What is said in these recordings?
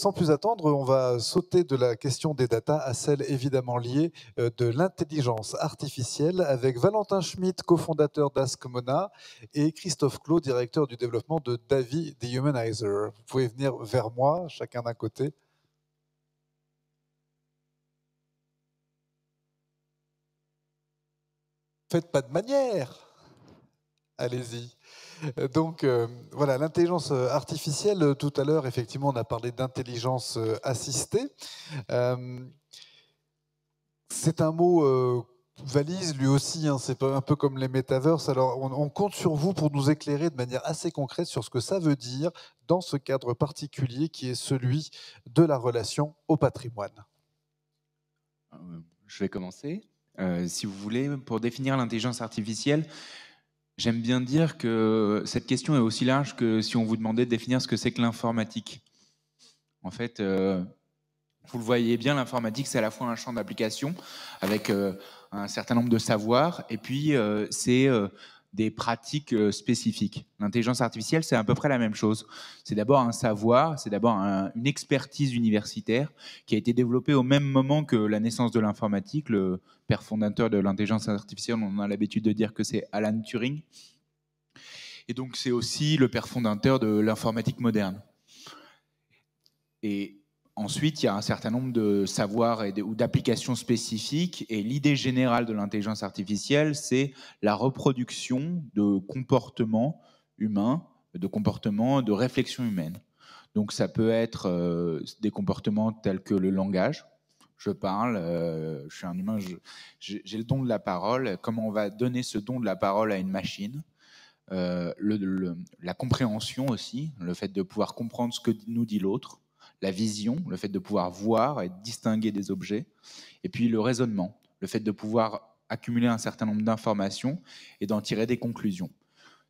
sans plus attendre, on va sauter de la question des data à celle évidemment liée de l'intelligence artificielle avec Valentin Schmitt, cofondateur d'Askmona, et Christophe Clot, directeur du développement de Davi The Humanizer. Vous pouvez venir vers moi, chacun d'un côté. Faites pas de manière. Allez-y. Donc voilà, l'intelligence artificielle, tout à l'heure, effectivement, on a parlé d'intelligence assistée. C'est un mot valise lui aussi, hein, c'est un peu comme les metaverses. Alors on compte sur vous pour nous éclairer de manière assez concrète sur ce que ça veut dire dans ce cadre particulier qui est celui de la relation au patrimoine. Je vais commencer. Si vous voulez, pour définir l'intelligence artificielle, j'aime bien dire que cette question est aussi large que si on vous demandait de définir ce que c'est que l'informatique. En fait, vous le voyez bien, l'informatique, c'est à la fois un champ d'application avec un certain nombre de savoirs et puis c'est des pratiques spécifiques. L'intelligence artificielle, c'est à peu près la même chose. C'est d'abord un savoir, c'est d'abord une expertise universitaire qui a été développée au même moment que la naissance de l'informatique. Le père fondateur de l'intelligence artificielle, on a l'habitude de dire que c'est Alan Turing. Et donc, c'est aussi le père fondateur de l'informatique moderne. Et ensuite, il y a un certain nombre de savoirs ou d'applications spécifiques. Et l'idée générale de l'intelligence artificielle, c'est la reproduction de comportements humains, de comportements de réflexion humaine. Donc, ça peut être des comportements tels que le langage. Je parle, je suis un humain, j'ai le don de la parole. Comment on va donner ce don de la parole à une machine ? La compréhension aussi, le fait de pouvoir comprendre ce que nous dit l'autre, la vision, le fait de pouvoir voir et distinguer des objets, et puis le raisonnement, le fait de pouvoir accumuler un certain nombre d'informations et d'en tirer des conclusions.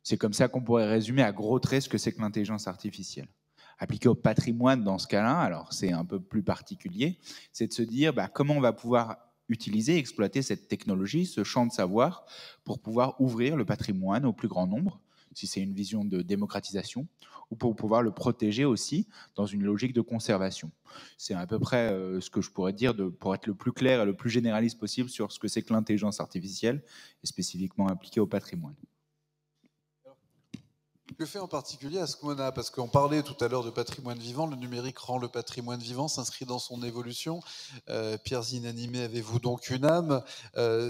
C'est comme ça qu'on pourrait résumer à gros traits ce que c'est que l'intelligence artificielle. Appliqué au patrimoine dans ce cas-là, alors c'est un peu plus particulier, c'est de se dire comment on va pouvoir utiliser, exploiter cette technologie, ce champ de savoir, pour pouvoir ouvrir le patrimoine au plus grand nombre, si c'est une vision de démocratisation, ou pour pouvoir le protéger aussi dans une logique de conservation. C'est à peu près ce que je pourrais dire pour être le plus clair et le plus généraliste possible sur ce que c'est que l'intelligence artificielle, et spécifiquement appliquée au patrimoine. Que fait en particulier Askmona? Parce qu'on parlait tout à l'heure de patrimoine vivant, le numérique rend le patrimoine vivant, s'inscrit dans son évolution. Pierres inanimées, avez-vous donc une âme?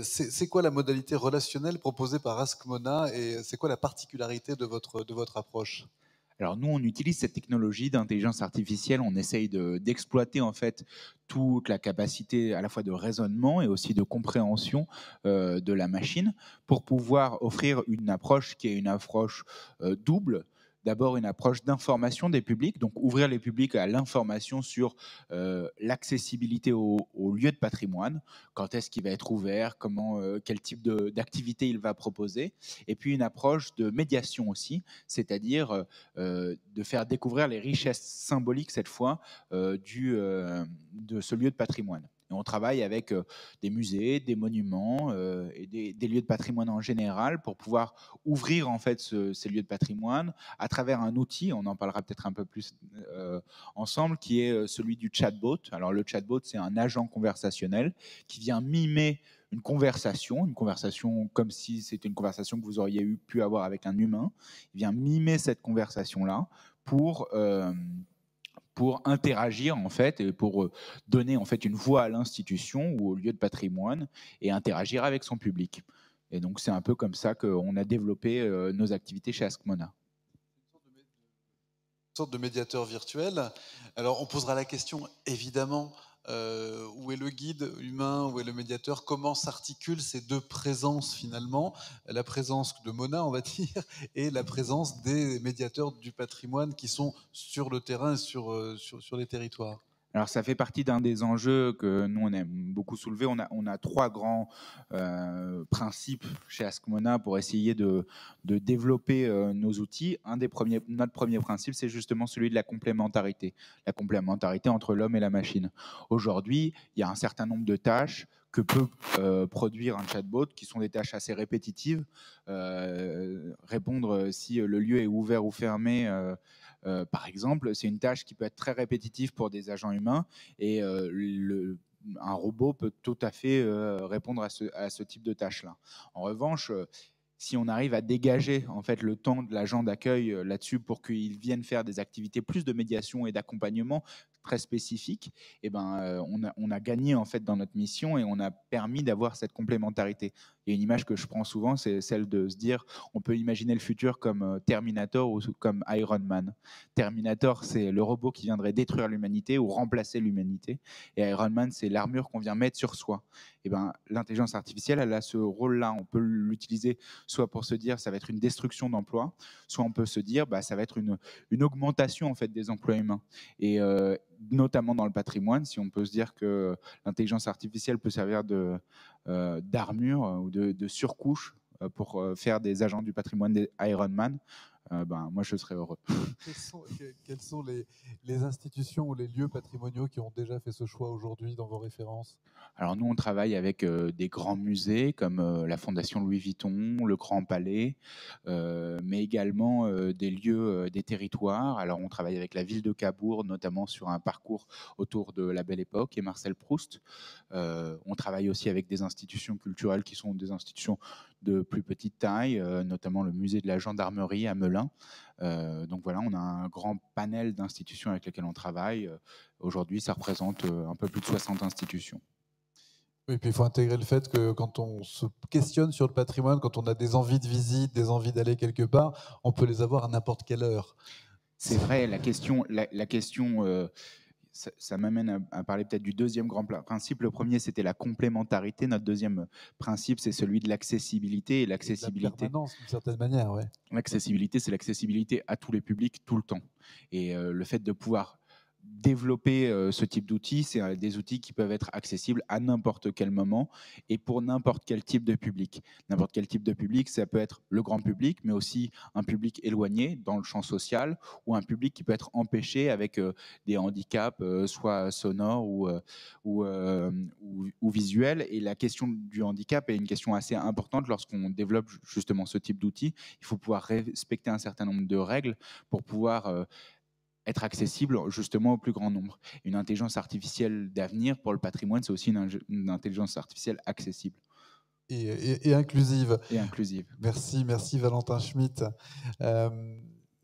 C'est quoi la modalité relationnelle proposée par Askmona et c'est quoi la particularité de votre approche? Alors nous, on utilise cette technologie d'intelligence artificielle, on essaye d'exploiter en fait toute la capacité à la fois de raisonnement et aussi de compréhension de la machine pour pouvoir offrir une approche qui est une approche double. D'abord, une approche d'information des publics, donc ouvrir les publics à l'information sur l'accessibilité aux lieux de patrimoine, quand est-ce qu'il va être ouvert, quel type d'activité il va proposer, et puis une approche de médiation aussi, c'est-à-dire de faire découvrir les richesses symboliques cette fois de ce lieu de patrimoine. Et on travaille avec des musées, des monuments et des lieux de patrimoine en général pour pouvoir ouvrir en fait ces lieux de patrimoine à travers un outil, on en parlera peut-être un peu plus ensemble, qui est celui du chatbot. Alors le chatbot, c'est un agent conversationnel qui vient mimer une conversation comme si c'était une conversation que vous auriez pu avoir avec un humain. Il vient mimer cette conversation-là pour interagir en fait et pour donner en fait une voix à l'institution ou au lieu de patrimoine et interagir avec son public. Et donc c'est un peu comme ça qu'on a développé nos activités chez Askmona. Une sorte de médiateur virtuel. Alors on posera la question évidemment, où est le guide humain, où est le médiateur, comment s'articulent ces deux présences finalement, la présence de Mona on va dire, et la présence des médiateurs du patrimoine qui sont sur le terrain et sur les territoires. Alors ça fait partie d'un des enjeux que nous on aime beaucoup soulever. On a trois grands principes chez Askmona pour essayer de développer nos outils. Notre premier principe, c'est justement celui de la complémentarité entre l'homme et la machine. Aujourd'hui, il y a un certain nombre de tâches que peut produire un chatbot, qui sont des tâches assez répétitives. Répondre si le lieu est ouvert ou fermé, par exemple, c'est une tâche qui peut être très répétitive pour des agents humains, et un robot peut tout à fait répondre à ce type de tâche-là. En revanche, si on arrive à dégager en fait le temps de l'agent d'accueil là-dessus pour qu'il vienne faire des activités plus de médiation et d'accompagnement très spécifiques, eh ben, on a gagné en fait dans notre mission, et on a permis d'avoir cette complémentarité. Il y a une image que je prends souvent, c'est celle de se dire, on peut imaginer le futur comme Terminator ou comme Iron Man. Terminator, c'est le robot qui viendrait détruire l'humanité ou remplacer l'humanité, et Iron Man, c'est l'armure qu'on vient mettre sur soi. Eh ben, l'intelligence artificielle, elle a ce rôle-là. On peut l'utiliser soit pour se dire ça va être une destruction d'emplois, soit on peut se dire ça va être une augmentation en fait des emplois humains. Et notamment dans le patrimoine, si on peut se dire que l'intelligence artificielle peut servir d'armure ou de surcouche pour faire des agents du patrimoine des Iron Man, moi je serais heureux. Quelles sont les institutions ou les lieux patrimoniaux qui ont déjà fait ce choix aujourd'hui dans vos références? Alors nous, on travaille avec des grands musées comme la Fondation Louis Vuitton, le Grand Palais, mais également des lieux, des territoires. Alors on travaille avec la ville de Cabourg, notamment sur un parcours autour de la Belle Époque et Marcel Proust. On travaille aussi avec des institutions culturelles qui sont des institutions de plus petite taille, notamment le musée de la gendarmerie à Melun. Donc voilà, on a un grand panel d'institutions avec lesquelles on travaille. Aujourd'hui, ça représente un peu plus de 60 institutions. Oui, puis il faut intégrer le fait que quand on se questionne sur le patrimoine, quand on a des envies de visite, des envies d'aller quelque part, on peut les avoir à n'importe quelle heure. C'est vrai, la question ça m'amène à parler peut-être du deuxième grand principe. Le premier, c'était la complémentarité. Notre deuxième principe, c'est celui de l'accessibilité. Et l'accessibilité, la permanence, d'une certaine manière, ouais. L'accessibilité, c'est l'accessibilité à tous les publics, tout le temps. Et le fait de pouvoir développer ce type d'outils, c'est des outils qui peuvent être accessibles à n'importe quel moment et pour n'importe quel type de public. N'importe quel type de public, ça peut être le grand public, mais aussi un public éloigné dans le champ social, ou un public qui peut être empêché avec des handicaps, soit sonores ou visuels. Et la question du handicap est une question assez importante lorsqu'on développe justement ce type d'outils. Il faut pouvoir respecter un certain nombre de règles pour pouvoir être accessible justement au plus grand nombre. Une intelligence artificielle d'avenir pour le patrimoine, c'est aussi une intelligence artificielle accessible. Et inclusive. Et inclusive. Merci Valentin Schmitt.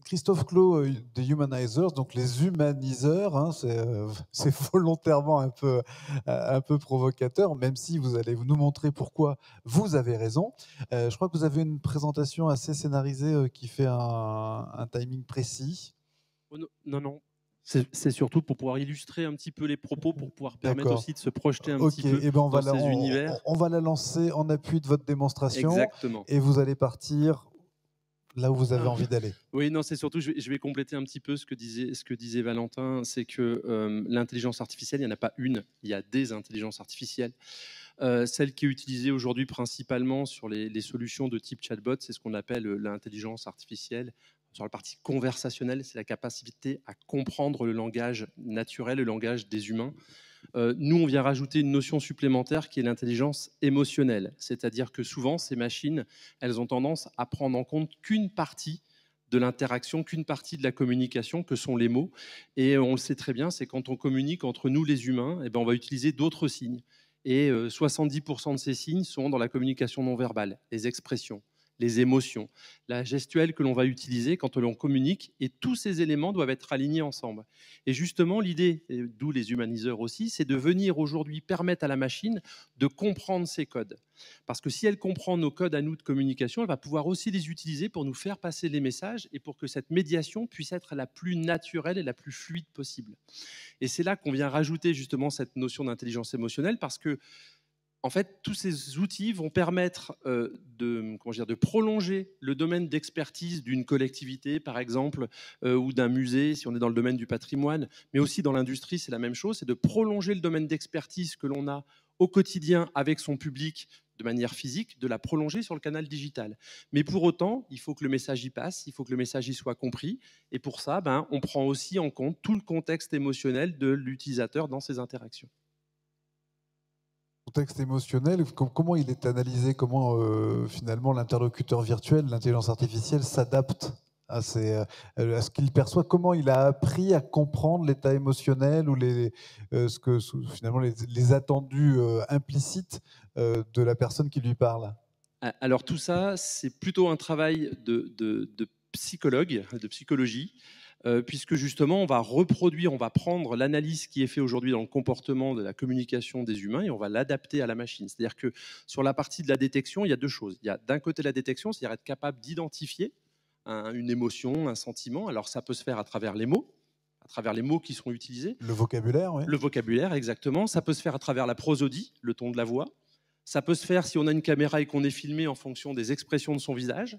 Christophe Clot, des Humanizers, donc les humaniseurs, hein, c'est volontairement un peu provocateur, même si vous allez nous montrer pourquoi vous avez raison. Je crois que vous avez une présentation assez scénarisée qui fait un timing précis. Oh non. C'est surtout pour pouvoir illustrer un petit peu les propos, pour pouvoir permettre aussi de se projeter un petit peu dans ces univers. On va la lancer en appui de votre démonstration. Exactement. Et vous allez partir là où vous avez envie d'aller. Oui, non, c'est surtout, je vais compléter un petit peu ce que disait Valentin, c'est que l'intelligence artificielle, il n'y en a pas une, il y a des intelligences artificielles. Celle qui est utilisée aujourd'hui principalement sur les solutions de type chatbot, c'est ce qu'on appelle l'intelligence artificielle. Sur la partie conversationnelle, c'est la capacité à comprendre le langage naturel, le langage des humains. Nous, on vient rajouter une notion supplémentaire qui est l'intelligence émotionnelle. C'est-à-dire que souvent, ces machines, elles ont tendance à prendre en compte qu'une partie de l'interaction, qu'une partie de la communication, que sont les mots. Et on le sait très bien, c'est quand on communique entre nous, les humains, eh ben, on va utiliser d'autres signes. Et 70% de ces signes sont dans la communication non verbale, les expressions, les émotions, la gestuelle que l'on va utiliser quand l'on communique, et tous ces éléments doivent être alignés ensemble. Et justement, l'idée, d'où les humaniseurs aussi, c'est de venir aujourd'hui permettre à la machine de comprendre ces codes. Parce que si elle comprend nos codes à nous de communication, elle va pouvoir aussi les utiliser pour nous faire passer les messages et pour que cette médiation puisse être la plus naturelle et la plus fluide possible. Et c'est là qu'on vient rajouter justement cette notion d'intelligence émotionnelle, parce que en fait, tous ces outils vont permettre de prolonger le domaine d'expertise d'une collectivité, par exemple, ou d'un musée, si on est dans le domaine du patrimoine, mais aussi dans l'industrie, c'est la même chose, c'est de prolonger le domaine d'expertise que l'on a au quotidien avec son public de manière physique, de la prolonger sur le canal digital. Mais pour autant, il faut que le message y passe, il faut que le message y soit compris, et pour ça, on prend aussi en compte tout le contexte émotionnel de l'utilisateur dans ses interactions. Contexte émotionnel, comment il est analysé? Comment finalement l'interlocuteur virtuel, l'intelligence artificielle s'adapte à ce qu'il perçoit? Comment il a appris à comprendre l'état émotionnel ou finalement les attendus implicites de la personne qui lui parle? Alors tout ça, c'est plutôt un travail de psychologue, de psychologie, puisque justement, on va reproduire, on va prendre l'analyse qui est faite aujourd'hui dans le comportement de la communication des humains et on va l'adapter à la machine. C'est-à-dire que sur la partie de la détection, il y a deux choses. Il y a d'un côté la détection, c'est-à-dire être capable d'identifier une émotion, un sentiment. Alors ça peut se faire à travers les mots qui seront utilisés. Le vocabulaire, oui. Le vocabulaire, exactement. Ça peut se faire à travers la prosodie, le ton de la voix. Ça peut se faire si on a une caméra et qu'on est filmé en fonction des expressions de son visage.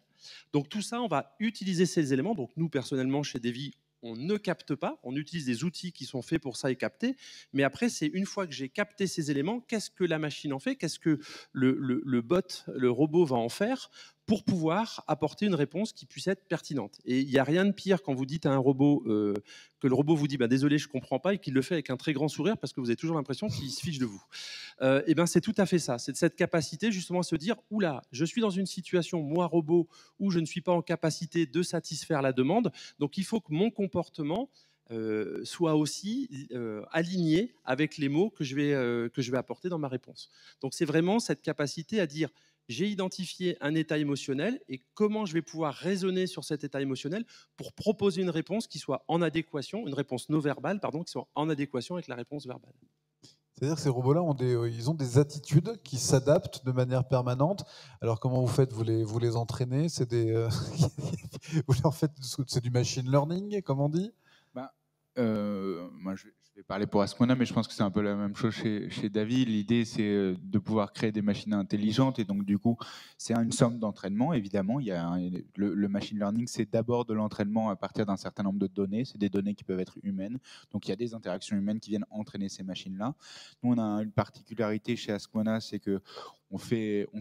Donc tout ça, on va utiliser ces éléments. Donc nous, personnellement, chez Devi, on ne capte pas. On utilise des outils qui sont faits pour ça et capter. Mais après, c'est une fois que j'ai capté ces éléments, qu'est-ce que la machine en fait? Qu'est-ce que le bot, le robot va en faire pour pouvoir apporter une réponse qui puisse être pertinente. Et il n'y a rien de pire quand vous dites à un robot, que le robot vous dit désolé, je ne comprends pas, et qu'il le fait avec un très grand sourire parce que vous avez toujours l'impression qu'il se fiche de vous. Et ben c'est tout à fait ça. C'est cette capacité justement à se dire oula, je suis dans une situation, moi robot, où je ne suis pas en capacité de satisfaire la demande, donc il faut que mon comportement soit aussi aligné avec les mots que je vais apporter dans ma réponse. Donc c'est vraiment cette capacité à dire j'ai identifié un état émotionnel et comment je vais pouvoir raisonner sur cet état émotionnel pour proposer une réponse qui soit en adéquation, une réponse non verbale, pardon, qui soit en adéquation avec la réponse verbale. C'est-à-dire que ces robots-là ils ont des attitudes qui s'adaptent de manière permanente. Alors comment vous faites? Vous les entraînez? En fait, c'est du machine learning, comme on dit? Moi, je vais parler pour Asmona, mais je pense que c'est un peu la même chose chez David. L'idée, c'est de pouvoir créer des machines intelligentes, et donc du coup, c'est une somme d'entraînement. Évidemment, le machine learning, c'est d'abord de l'entraînement à partir d'un certain nombre de données. C'est des données qui peuvent être humaines, donc il y a des interactions humaines qui viennent entraîner ces machines-là. Nous, on a une particularité chez Asmona, c'est que on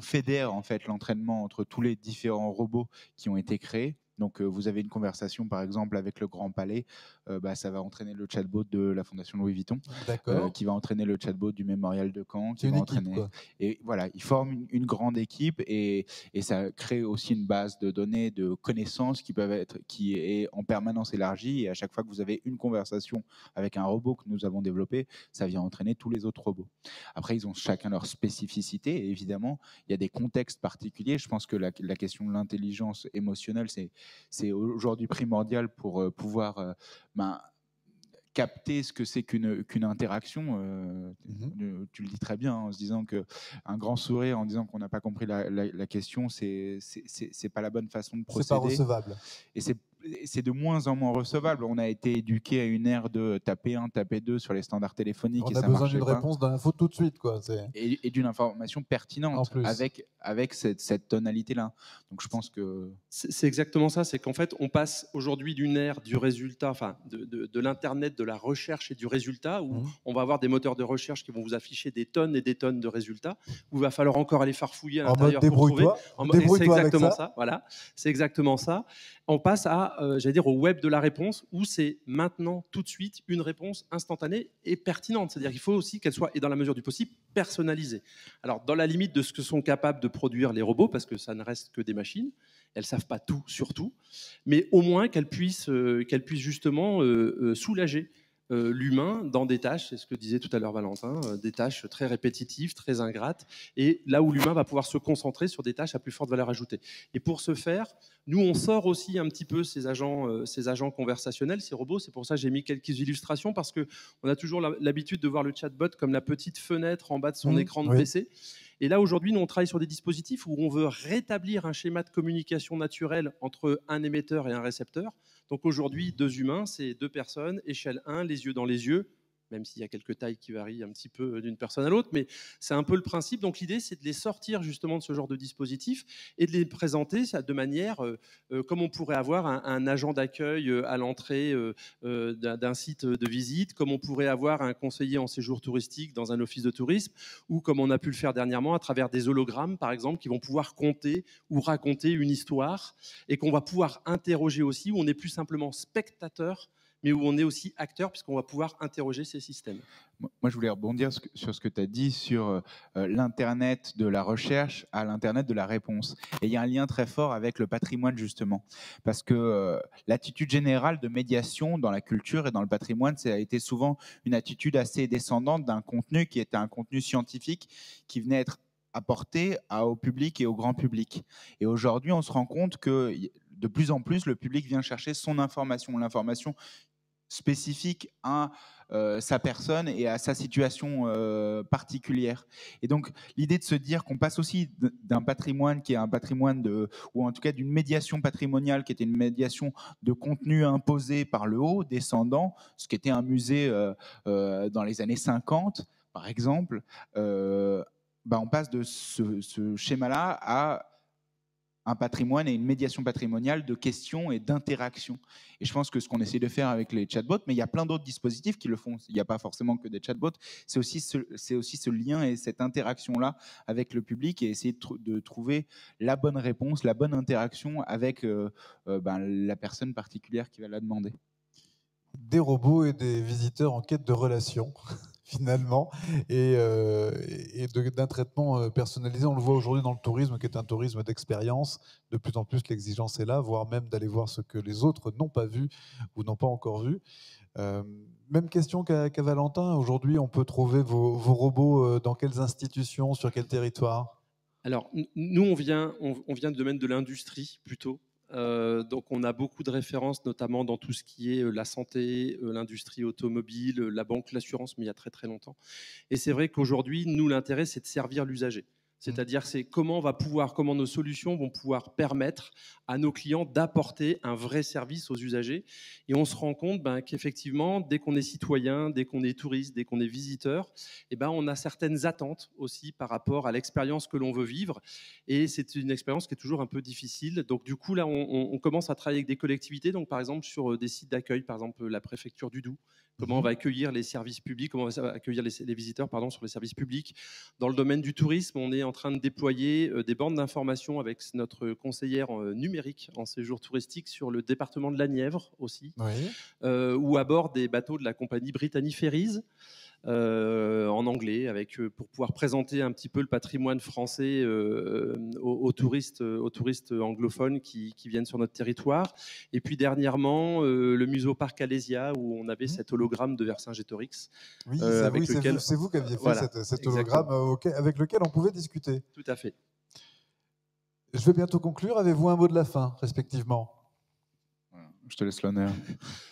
fédère en fait l'entraînement entre tous les différents robots qui ont été créés. Donc, vous avez une conversation, par exemple, avec le Grand Palais, ça va entraîner le chatbot de la Fondation Louis Vuitton, qui va entraîner le chatbot du Mémorial de Caen, qui va entraîner. Équipe, quoi. Et voilà, ils forment une grande équipe et ça crée aussi une base de données, de connaissances qui est en permanence élargie. Et à chaque fois que vous avez une conversation avec un robot que nous avons développé, ça vient entraîner tous les autres robots. Après, ils ont chacun leur spécificité. Et évidemment, il y a des contextes particuliers. Je pense que la question de l'intelligence émotionnelle, c'est aujourd'hui primordial pour pouvoir capter ce que c'est qu'une interaction. Tu le dis très bien, en se disant qu'un grand sourire, en disant qu'on n'a pas compris la question, c'est pas la bonne façon de procéder. C'est pas recevable. Et c'est de moins en moins recevable. On a été éduqué à une ère de taper 1, taper 2 sur les standards téléphoniques. On a besoin d'une réponse dans l'info tout de suite, quoi. Et d'une information pertinente avec cette tonalité-là. Donc je pense que... C'est exactement ça. C'est qu'en fait, on passe aujourd'hui d'une ère du résultat, enfin de l'Internet, de la recherche et du résultat, où on va avoir des moteurs de recherche qui vont vous afficher des tonnes et des tonnes de résultats, où il va falloir encore aller farfouiller à l'intérieur pour trouver. C'est exactement ça. Voilà, c'est exactement ça. On passe au web de la réponse, où c'est maintenant, tout de suite, une réponse instantanée et pertinente. C'est-à-dire qu'il faut aussi qu'elle soit, et dans la mesure du possible, personnalisée. Alors, dans la limite de ce que sont capables de produire les robots, parce que ça ne reste que des machines, elles ne savent pas tout sur tout, mais au moins qu'elles puissent justement soulager l'humain dans des tâches, c'est ce que disait tout à l'heure Valentin, des tâches très répétitives, très ingrates, et là où l'humain va pouvoir se concentrer sur des tâches à plus forte valeur ajoutée. Et pour ce faire, nous, on sort aussi un petit peu ces agents conversationnels, ces robots. C'est pour ça que j'ai mis quelques illustrations, parce qu'on a toujours l'habitude de voir le chatbot comme la petite fenêtre en bas de son écran de PC. Et là, aujourd'hui, nous, on travaille sur des dispositifs où on veut rétablir un schéma de communication naturelle entre un émetteur et un récepteur. Donc aujourd'hui, 2 humains, c'est 2 personnes, échelle 1, les yeux dans les yeux, même s'il y a quelques tailles qui varient un petit peu d'une personne à l'autre, mais c'est un peu le principe. Donc l'idée, c'est de les sortir justement de ce genre de dispositif et de les présenter de manière comme on pourrait avoir un agent d'accueil à l'entrée d'un site de visite, comme on pourrait avoir un conseiller en séjour touristique dans un office de tourisme, ou comme on a pu le faire dernièrement à travers des hologrammes, par exemple, qui vont pouvoir conter ou raconter une histoire et qu'on va pouvoir interroger aussi, où on n'est plus simplement spectateur, mais où on est aussi acteur puisqu'on va pouvoir interroger ces systèmes. Moi, je voulais rebondir sur ce que tu as dit sur l'Internet de la recherche à l'Internet de la réponse. Et il y a un lien très fort avec le patrimoine, justement. Parce que l'attitude générale de médiation dans la culture et dans le patrimoine, ça a été souvent une attitude assez descendante d'un contenu qui était un contenu scientifique qui venait être apporté au public et au grand public. Et aujourd'hui, on se rend compte que de plus en plus, le public vient chercher son information, l'information spécifique à sa personne et à sa situation particulière. Et donc, l'idée de se dire qu'on passe aussi d'un patrimoine qui est un patrimoine ou en tout cas d'une médiation patrimoniale qui était une médiation de contenu imposé par le haut, descendant, ce qui était un musée dans les années 50, par exemple, on passe de ce schéma-là à un patrimoine et une médiation patrimoniale de questions et d'interactions. Et je pense que ce qu'on essaie de faire avec les chatbots, mais il y a plein d'autres dispositifs qui le font, il n'y a pas forcément que des chatbots, c'est aussi ce lien et cette interaction-là avec le public et essayer de trouver la bonne réponse, la bonne interaction avec la personne particulière qui va la demander. Des robots et des visiteurs en quête de relations. Finalement, et d'un traitement personnalisé. On le voit aujourd'hui dans le tourisme, qui est un tourisme d'expérience. De plus en plus, l'exigence est là, voire même d'aller voir ce que les autres n'ont pas vu ou n'ont pas encore vu. Même question qu'à Valentin. Aujourd'hui, on peut trouver vos robots dans quelles institutions, sur quel territoire? Alors, nous, on vient du domaine de l'industrie plutôt. Donc on a beaucoup de références, notamment dans tout ce qui est la santé, l'industrie automobile, la banque, l'assurance, mais il y a très très longtemps. Et c'est vrai qu'aujourd'hui, nous, l'intérêt, c'est de servir l'usager. C'est-à-dire, c'est comment nos solutions vont pouvoir permettre à nos clients d'apporter un vrai service aux usagers. Et on se rend compte qu'effectivement, dès qu'on est citoyen, dès qu'on est touriste, dès qu'on est visiteur, on a certaines attentes aussi par rapport à l'expérience que l'on veut vivre. Et c'est une expérience qui est toujours un peu difficile. Donc du coup, là, on commence à travailler avec des collectivités. Donc par exemple, sur des sites d'accueil, par exemple la préfecture du Doubs, comment on va accueillir les services publics, comment on va accueillir les visiteurs sur les services publics. Dans le domaine du tourisme, on est en train de déployer des bornes d'information avec notre conseillère numérique en séjour touristique sur le département de la Nièvre aussi, ou à bord des bateaux de la compagnie Brittany Ferries. En anglais, pour pouvoir présenter un petit peu le patrimoine français aux touristes anglophones qui viennent sur notre territoire. Et puis dernièrement, le Muséoparc Alésia, où on avait cet hologramme de Vercingétorix. Oui, c'est vous qui aviez fait cet hologramme avec lequel on pouvait discuter. Tout à fait. Je vais bientôt conclure. Avez-vous un mot de la fin, respectivement? Je te laisse l'honneur.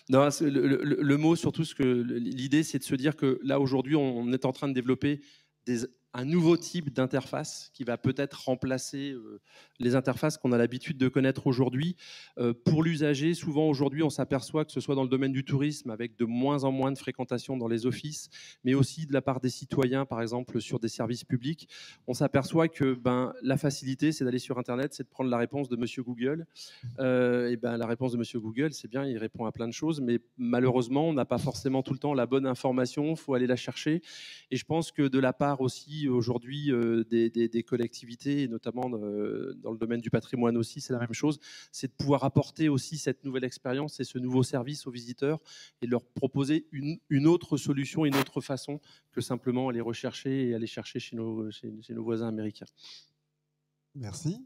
Non, le mot, surtout, l'idée, c'est de se dire que là, aujourd'hui, on est en train de développer un nouveau type d'interface qui va peut-être remplacer les interfaces qu'on a l'habitude de connaître aujourd'hui. Pour l'usager, souvent aujourd'hui, on s'aperçoit que ce soit dans le domaine du tourisme, avec de moins en moins de fréquentation dans les offices, mais aussi de la part des citoyens, par exemple, sur des services publics, on s'aperçoit que la facilité, c'est d'aller sur Internet, c'est de prendre la réponse de Monsieur Google. La réponse de Monsieur Google, c'est bien, il répond à plein de choses, mais malheureusement, on n'a pas forcément tout le temps la bonne information, il faut aller la chercher. Et je pense que de la part aussi aujourd'hui des collectivités, et notamment dans le domaine du patrimoine aussi, c'est la même chose, c'est de pouvoir apporter aussi cette nouvelle expérience et ce nouveau service aux visiteurs et leur proposer une autre solution, une autre façon que simplement aller rechercher et aller chercher chez nos voisins américains. Merci.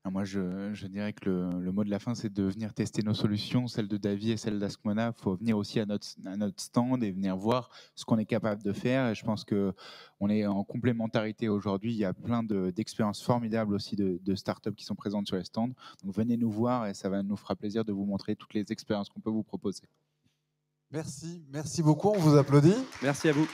Moi, je dirais que le mot de la fin, c'est de venir tester nos solutions, celle de Davy et celle d'Askmona. Il faut venir aussi à notre stand et venir voir ce qu'on est capable de faire. Et je pense qu'on est en complémentarité aujourd'hui. Il y a plein d'expériences formidables aussi de startups qui sont présentes sur les stands. Donc venez nous voir et ça nous fera plaisir de vous montrer toutes les expériences qu'on peut vous proposer. Merci beaucoup. On vous applaudit. Merci à vous.